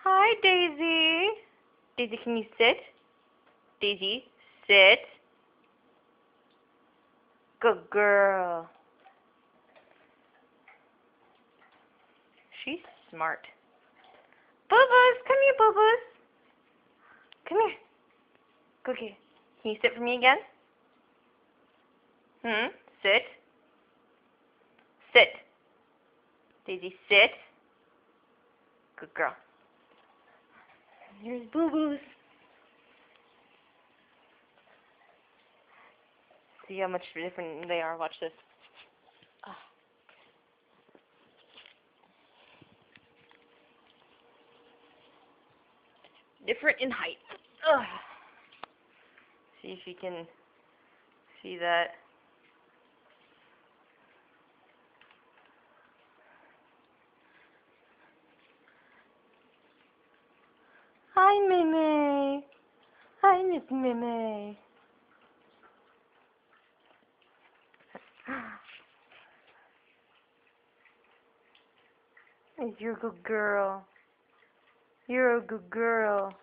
Hi, Daisy. Daisy, can you sit? Daisy, sit. Good girl. She's smart. Boo-boos, come here, Boo-boos. Come here. Cookie, can you sit for me again? Sit. Sit. Daisy, sit. Good girl. Here's Boo-boos. See how much different they are. Watch this. Different in height. See if you can see that. Hi, Mimi. Hi, Miss Mimi. You're a good girl. You're a good girl.